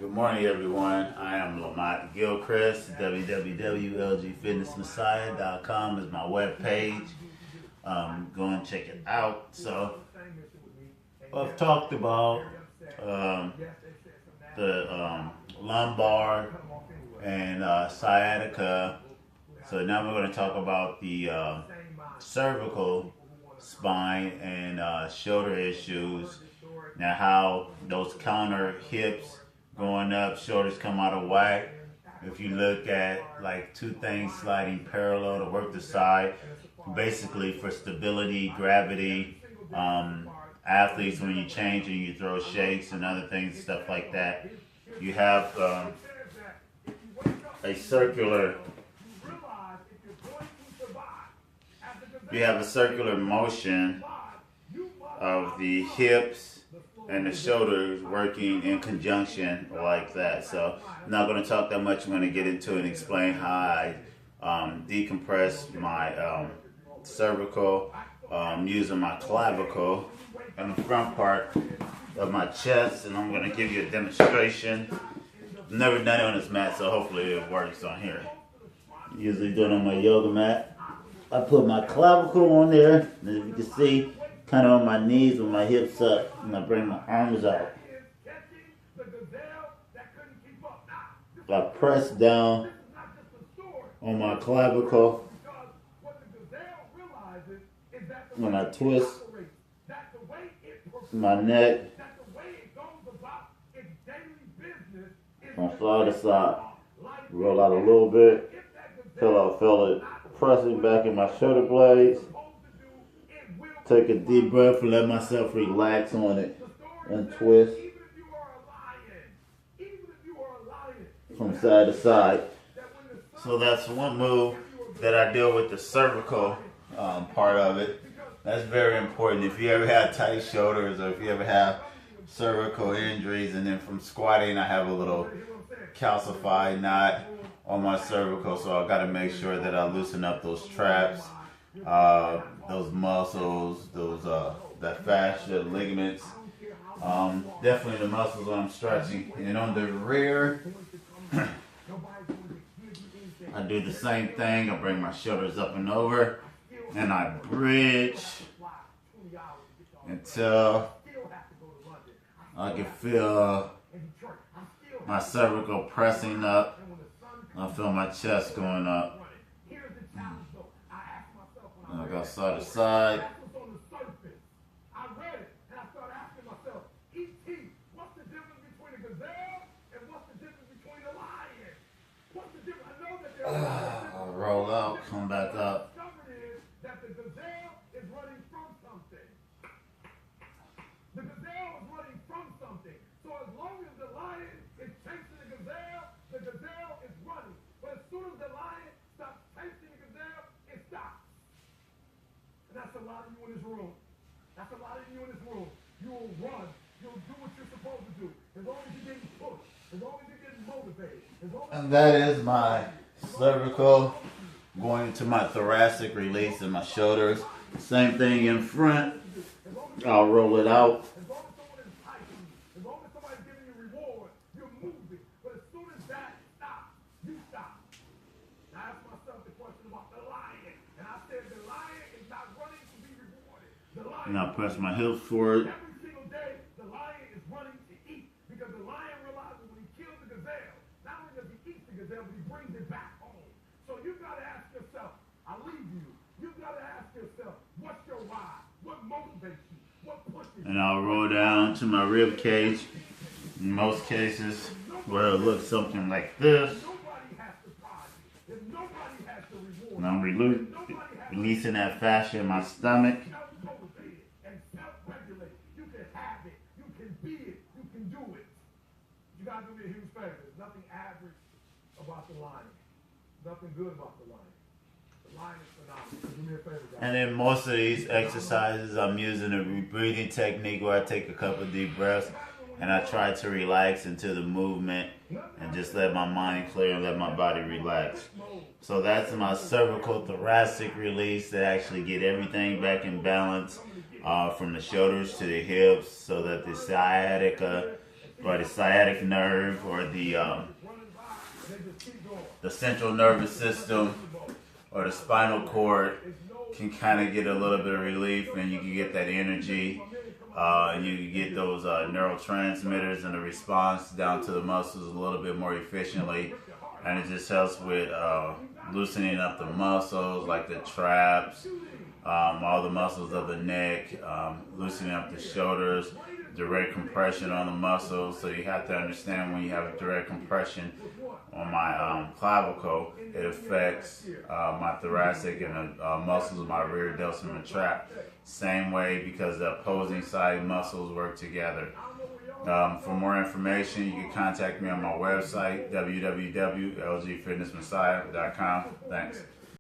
Good morning, everyone. I am Lamont Gilchrist. www.L.G.Fitness-Messiah.com is my webpage. Go and check it out. So, I've talked about the lumbar and sciatica. So now we're going to talk about the cervical, spine, and shoulder issues. Now how those counter hips going up, shoulders come out of whack. If you look at like two things sliding parallel to work the side, basically for stability, gravity, athletes when you change and you throw shakes and other things, stuff like that, you have a circular motion of the hips and the shoulders working in conjunction like that. So I'm not going to talk that much. I'm going to get into it and explain how I decompress my cervical using my clavicle and the front part of my chest, and I'm going to give you a demonstration. I've never done it on this mat, so hopefully it works on here. Usually do it on my yoga mat. I put my clavicle on there, and as you can see, kind of on my knees with my hips up, and I bring my arms out. I press down on my clavicle, and I twist my neck from side to side. Roll out a little bit till I feel it pressing back in my shoulder blades. Take a deep breath and let myself relax on it and twist from side to side. So that's one move that I deal with the cervical part of it. That's very important. If you ever have tight shoulders or if you ever have cervical injuries, and then from squatting I have a little calcified knot on my cervical, so I've got to make sure that I loosen up those traps, those muscles, that fascia, ligaments, definitely the muscles when I'm stretching. And on the rear, I do the same thing. I bring my shoulders up and over, and I bridge until I can feel my cervical pressing up. I feel my chest going up. I go side to side. I'll roll out, come back up. That's a lot of you in this room. That's a lot of you in this room. You'll run. You'll do what you're supposed to do. As long as you're getting pushed. As long as you're getting motivated. And that is my cervical going into my thoracic release and my shoulders. Same thing in front. I'll roll it out. As long as someone is hyping you. As long as somebody's giving you reward, you're moving. But as soon as that stops, you stop. I asked myself the question about the lion. And I said the lion is not running to be rewarded. The lion, And I'll press my hips forward. every single day, the lion is running to eat. Because the lion realizes when he kills the gazelle, not only does he eat the gazelle, but he brings it back home. So you've got to ask yourself, I leave you. You've got to ask yourself, what's your why? What motivates you? What pushes you? And I'll roll down to my rib cage. In most cases, where it looks something like this. Nobody has to prize you. If nobody has to reward And I'm releasing that fascia in my stomach. self-motivated and self-regulated. You can have it. You can be it. You can do it. You got to do me a huge favor. There's nothing average about the lion. Nothing good about the lion. The lion is phenomenal. Do me a favor, guys. And in most of these exercises, I'm using a breathing technique where I take a couple deep breaths and I try to relax into the movement and just let my mind clear and let my body relax. So that's my cervical thoracic release to actually get everything back in balance from the shoulders to the hips so that the sciatica or the sciatic nerve, or the central nervous system, or the spinal cord, can kind of get a little bit of relief, and you can get that energy. You can get those neurotransmitters and the response down to the muscles a little bit more efficiently, and it just helps with loosening up the muscles like the traps, all the muscles of the neck, loosening up the shoulders, direct compression on the muscles. So you have to understand, when you have a direct compression on my clavicle, it affects my thoracic and the muscles of my rear dorsal trap. Same way, because the opposing side muscles work together. For more information, you can contact me on my website, www.L.G.Fitness-Messiah.com. Thanks.